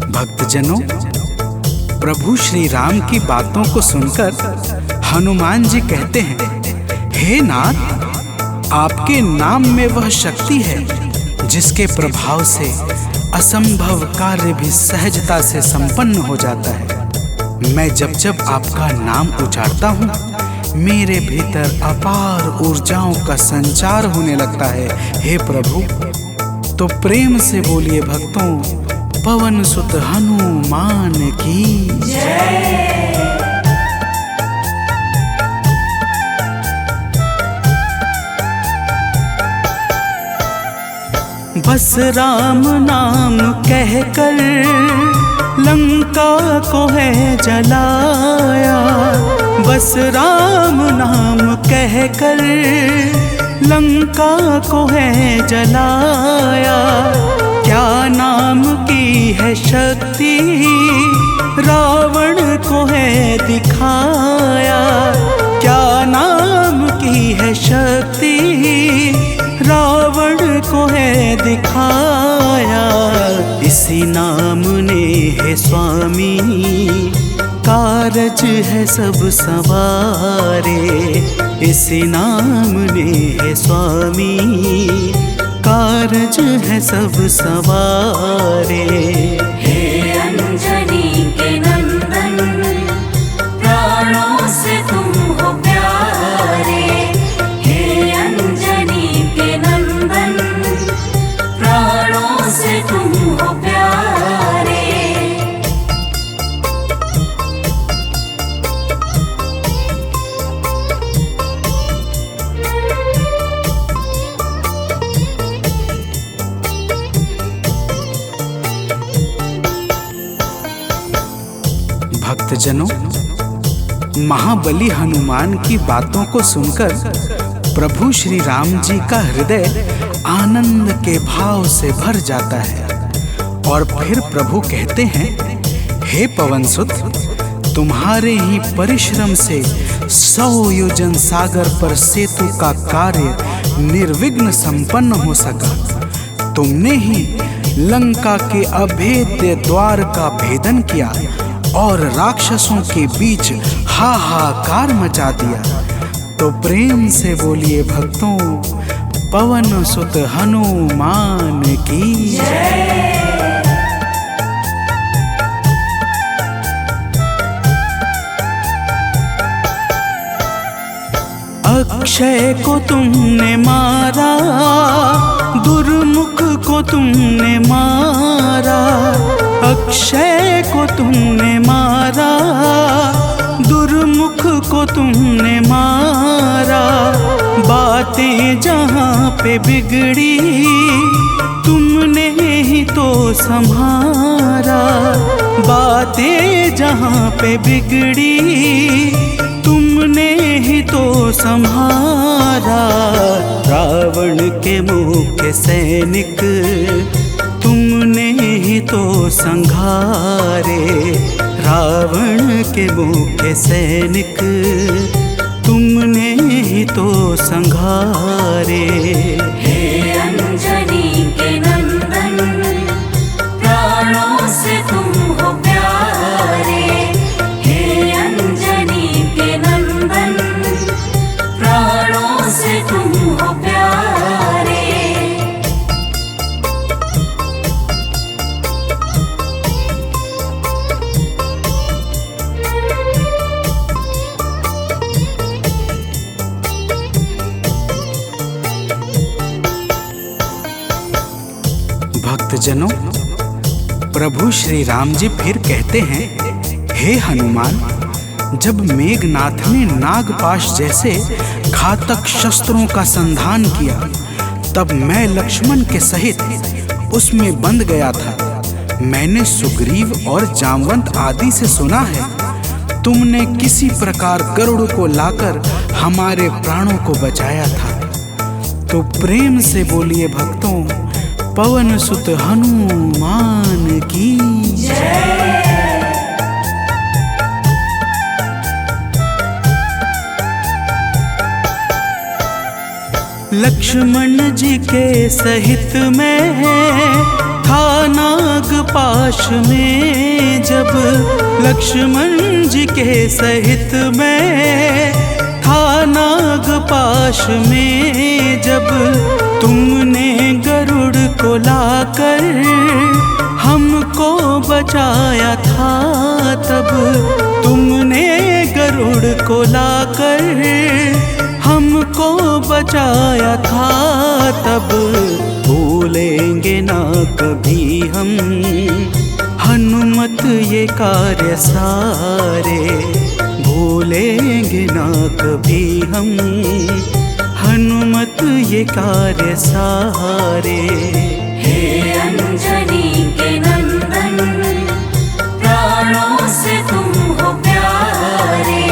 भक्तजनों, प्रभु श्री राम की बातों को सुनकर हनुमान जी कहते हैं, हे नाथ, आपके नाम में वह शक्ति है जिसके प्रभाव से असंभव कार्य भी सहजता से संपन्न हो जाता है। मैं जब जब आपका नाम उचारता हूँ, मेरे भीतर अपार ऊर्जाओं का संचार होने लगता है। हे प्रभु, तो प्रेम से बोलिए भक्तों, पवन सुत हनुमान की जय। बस राम नाम कहकर लंका को है जलाया, बस राम नाम कहकर लंका को है जलाया। क्या नाम की है शक्ति रावण को है दिखाया, क्या नाम की है शक्ति रावण को है दिखाया। इसी नाम ने है स्वामी कारज है सब सवारे, इसी नाम ने है स्वामी कारज है सब सवारे। हे अंजनी के नंदन, प्राणों से तुम हो प्यारे। हे अंजनी के नंदन, प्राणों से तुम हो प्यारे। भक्तजनों, महाबली हनुमान की बातों को सुनकर प्रभु श्री राम जी का हृदय आनंद के भाव से भर जाता है और फिर प्रभु कहते हैं, हे पवनसुत, तुम्हारे ही परिश्रम से 100 योजन सागर पर सेतु का कार्य निर्विघ्न संपन्न हो सका। तुमने ही लंका के अभेद्य द्वार का भेदन किया और राक्षसों के बीच हाहाकार मचा दिया। तो प्रेम से बोलिए भक्तों, पवन सुत हनुमान की जय। अक्षय को तुमने मारा, दुर्मुख को तुमने मारा, अक्षय को तुमने मारा, दुर्मुख को तुमने मारा। बातें जहाँ पे बिगड़ी तुमने ही तो संभारा, बातें जहाँ पे बिगड़ी तुमने ही तो संहारा। रावण के मुख्य सैनिक तुमने ही तो संघारे, रावण के मुख्य सैनिक तुमने ही तो संघारे। हे अंजनी के नंदन, प्राणों से तुम हो प्यारे। हे अंजनी के नंदन, प्राणों से तुम हो प्यारे। भक्तजनों, प्रभु श्री राम जी फिर कहते हैं, हे हनुमान, जब मेघनाथ ने नागपाश जैसे घातक शस्त्रों का संधान किया, तब मैं लक्ष्मण के सहित उसमें बंध गया था। मैंने सुग्रीव और जामवंत आदि से सुना है, तुमने किसी प्रकार गरुड़ को लाकर हमारे प्राणों को बचाया था। तो प्रेम से बोलिए भक्तों, पवन सुत हनुमान की जय। लक्ष्मण जी के सहित में था नागपाश में, जब लक्ष्मण जी के सहित में था नागपाश में, जब तुमने गरुड़ को लाकर हमको बचाया था, तब तुमने गरुड़ को लाकर हमको बचाया था, तब भूलेंगे ना कभी हम हनुमत ये कार्य सारे, भूलेंगे ना कभी हम हनुमत ये कार्य सारे। हे अंजनी के नंदन, प्राणों से तुम हो प्यारे।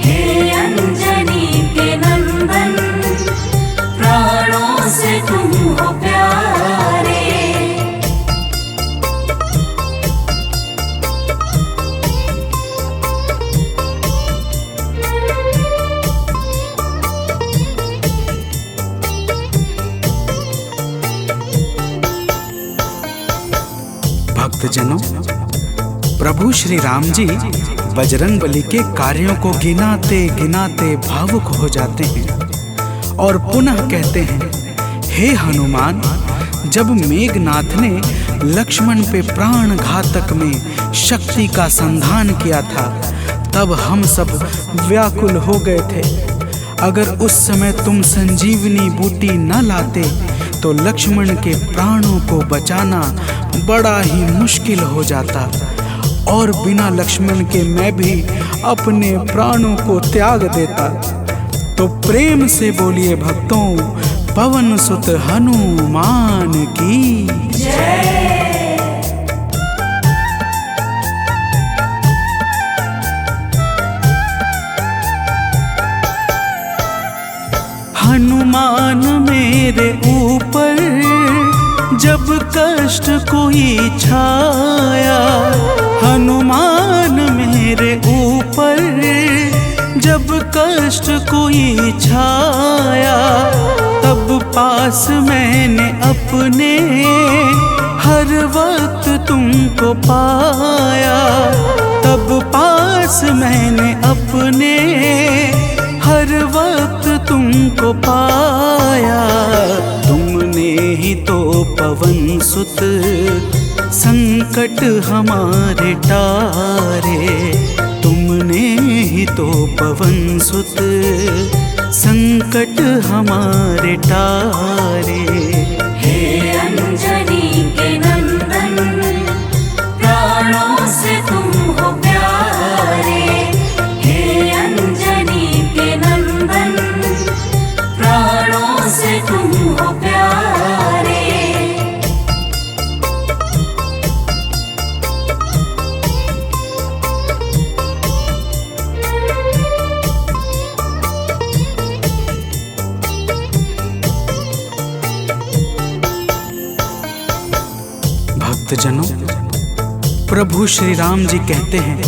हे अंजनी के नंदन, प्राणों से तुम हो प्यारे। भक्तजनों, प्रभु श्री राम जी बजरंगबली के कार्यों को गिनाते गिनाते भावुक हो जाते हैं और पुनः कहते हैं, हे हनुमान, जब मेघनाथ ने लक्ष्मण पे प्राण घातक में शक्ति का संधान किया था, तब हम सब व्याकुल हो गए थे। अगर उस समय तुम संजीवनी बूटी न लाते तो लक्ष्मण के प्राणों को बचाना बड़ा ही मुश्किल हो जाता, और बिना लक्ष्मण के मैं भी अपने प्राणों को त्याग देता। तो प्रेम से बोलिए भक्तों, पवन सुत हनुमान की जय। हनुमान मेरे ऊपर जब कष्ट कोई छाया, हनुमान मेरे ऊपर जब कष्ट कोई छाया, तब पास मैंने अपने हर वक्त तुमको पाया, तब पास मैंने अपने हर वक्त तुमको पाया। तुमने ही तो पवन सुत संकट हमारे टारे, तुमने ही तो पवन सुत संकट हमारे टारे। हे अंजनी के नंदन, प्राणों से तुम हो प्यारे। हे अंजनी के नंदन, प्राणों से तुम हो प्यारे। भक्तजनों, प्रभु श्री राम जी कहते हैं,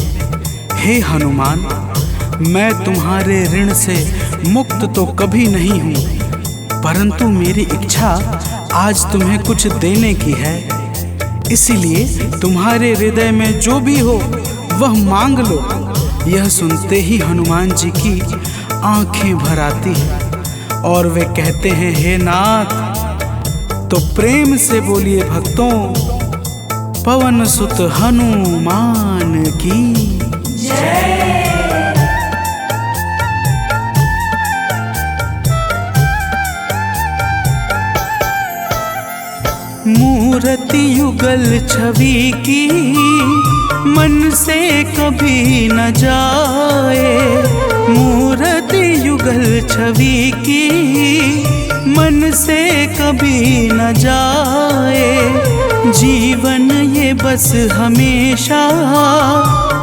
हे हनुमान, मैं तुम्हारे ऋण से मुक्त तो कभी नहीं हूँ, परंतु मेरी इच्छा आज तुम्हें कुछ देने की है। इसीलिए तुम्हारे हृदय में जो भी हो वह मांग लो। यह सुनते ही हनुमान जी की आंखें भर आती हैं और वे कहते हैं, हे नाथ। तो प्रेम से बोलिए भक्तों, पवन सुत हनुमान की जय। मूर्ति युगल छवि की मन से कभी न जाए। मूर्ति युगल छवि की मन से कभी न जाए। जीवन ये बस हमेशा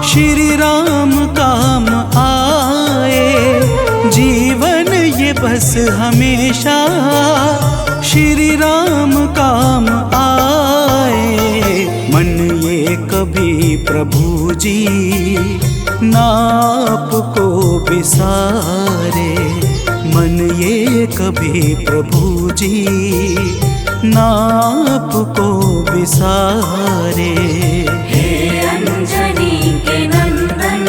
श्री राम काम आए। जीवन ये बस हमेशा श्री राम काम आए। मन ये कभी प्रभु जी नाप को बिसारे। मन ये कभी प्रभु जी नाप को बिसारे। हे अंजनी के नंदन,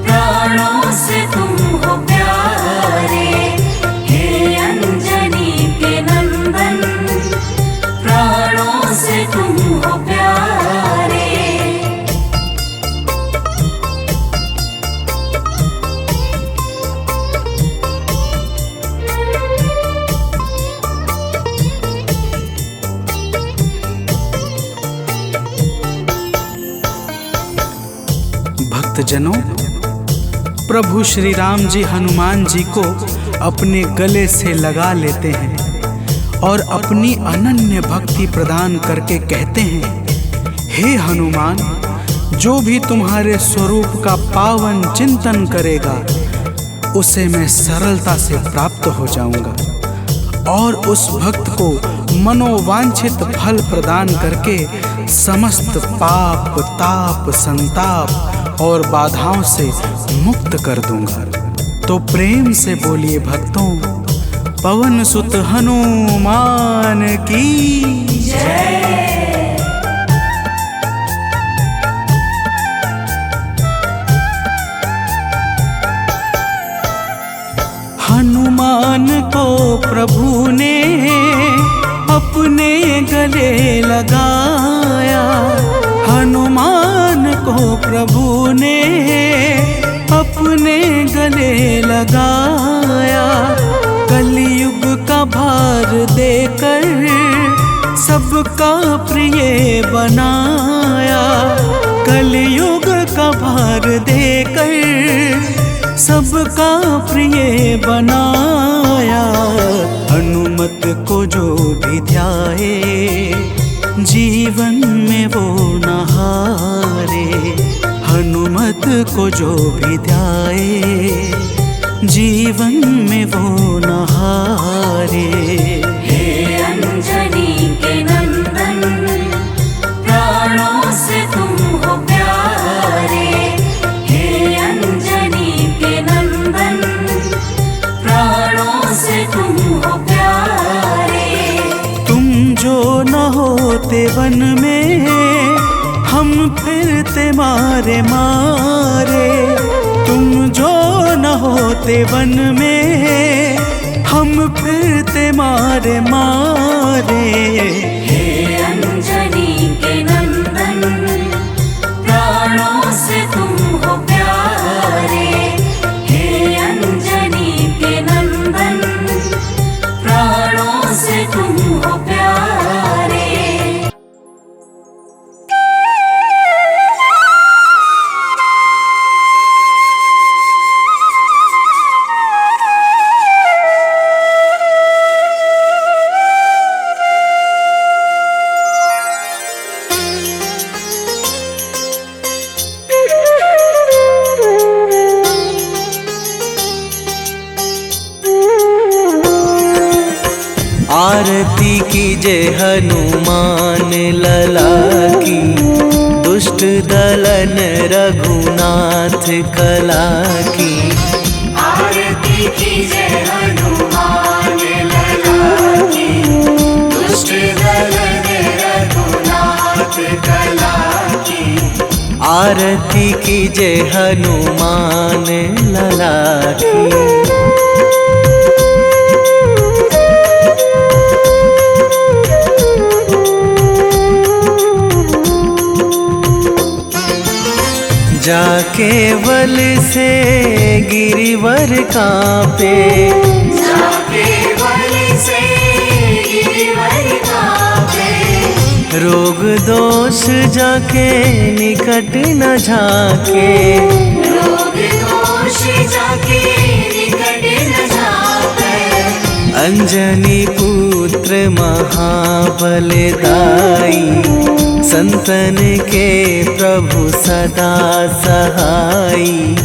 प्राणों से तुम हो प्यारे। हे अंजनी के नंदन, प्राणों से तुम हो प्यारे। भक्तजनों, प्रभु श्री राम जी हनुमान जी को अपने गले से लगा लेते हैं और अपनी अनन्य भक्ति प्रदान करके कहते हैं, हे हनुमान, जो भी तुम्हारे स्वरूप का पावन चिंतन करेगा उसे मैं सरलता से प्राप्त हो जाऊंगा और उस भक्त को मनोवांछित फल प्रदान करके समस्त पाप, ताप, संताप और बाधाओं से मुक्त कर दूंगा। तो प्रेम से बोलिए भक्तों, पवन सुत हनुमान की जय। हनुमान को प्रभु ने अपने गले लगाया। हनुमान को प्रभु ने अपने गले लगाया। कलयुग का भार देकर सबका प्रिय बनाया। कलयुग का भार देकर सबका प्रिय बनाया। हनुमत को जो भी ध्याए जीवन में वो न हारे। हनुमत को जो भी ध्याए जीवन में वो न हारे। हे अंजनी के नंदन, प्राणों से तुम हो प्यारे। हे अंजनी के नंदन, प्राणों से तुम हो प्यारे। तुम जो न होते वन में हम फिरते मारे मारे। तुम जो न होते वन में हम फिरते मारे मारे। हे अंजनी के नंदन, प्राणों से तुम हो प्यारे। हे अंजनी के नंदन, प्राणों से तुम हो प्यारे। आरती कीजय हनुमान लला की, दुष्ट दलन रघुनाथ कला की। आरती कीजय हनुमान लला की, दुष्ट दलन रघुनाथ कला की। आरती कीजय हनुमान लला की। जाके बल से गिरिवर कांपे। जाके बल से गिरिवर कांपे। रोग दोष जाके निकट न झाके, रोग दोष जाके निकट न जाके। अंजनी पुत्र महाबलदाई, संतन के प्रभु सदा सहाई।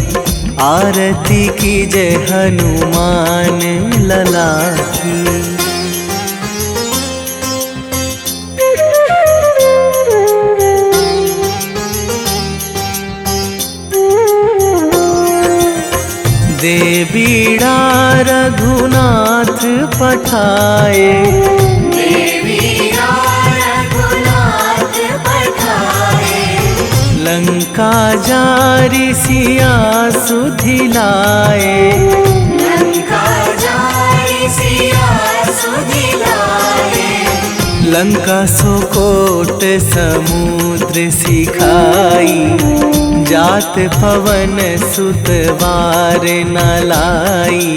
आरती कीजय हनुमान लला की। दे बीड़ा रघुनाथ पठाए, देवीरा रघुनाथ पठाए। लंका जारी सिया सुधिलाए। लंका जारी सिया सुधिलाए। लंका सोकोट समुद्र सिखाई, जात पवन सुत वार न लाई।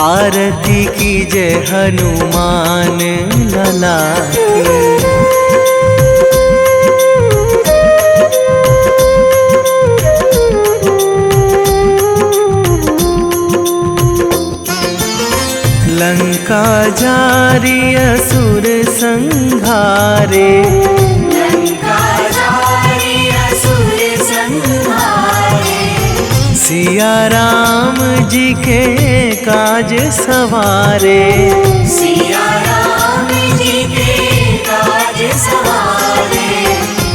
आरती कीजय हनुमान लला की। लंका जारी असुर संहारे, लंका जारी असुर संहारे। सिया राम जी के काज सवारे। सिया राम जी के काज सवारे।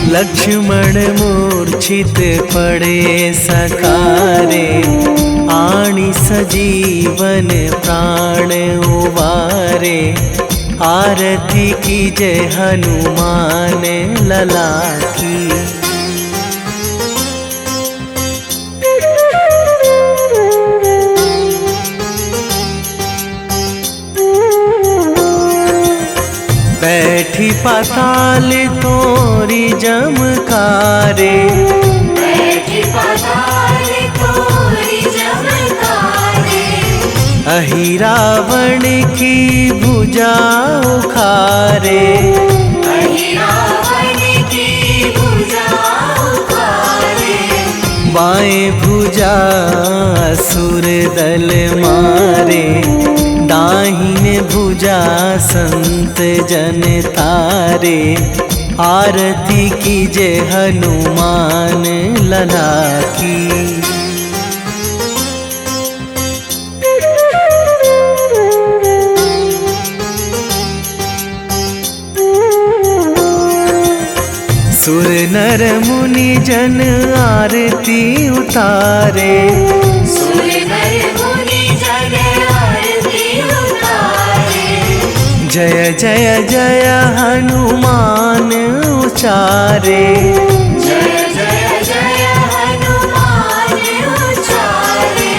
लक्ष्मण मूर्छित पड़े सकारे, आणी सजीवन प्राण उबारे। आरती कीजय हनुमान लला की। बैठी पाताल तोरी जमकारे, बैठी पाताल तोरी जमकारे। अहि रावण की भुजा उखारे। अहि रावण की भुजा उखारे। बाएं भुजा असुर दल मारे, दाहिने भुजा संत जन तारे। आरती कीजय हनुमान लला की। सुर नर मुनि जन आरती उतारे, सुर नर मुनि जन आरती उतारे। जय जय जय हनुमान उचारे। जय जय जय हनुमान उचारे।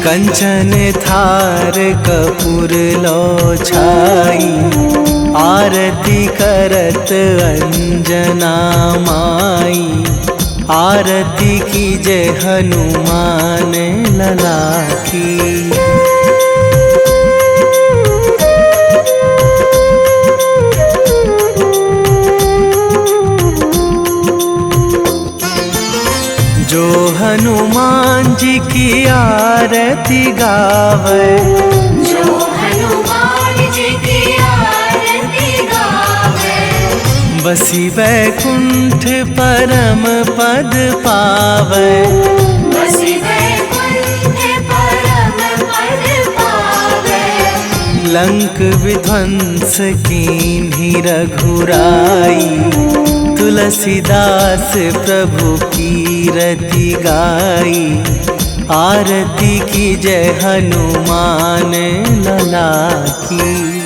कंचन थार कपूर लो छाई, आरती करत अंजना माई। आरती कीजय हनुमान लला की। जो हनुमान जी की आरती गावे, जो हनुमान जी की आरती गावे। बसी वैकुंठ परम पद पावे। बसी वैकुंठ परम पद पावे। लंक विध्वंस कीन्ही रघुराई, तुलसीदास प्रभु कीरति गाई। आरती कीजय हनुमान लला की।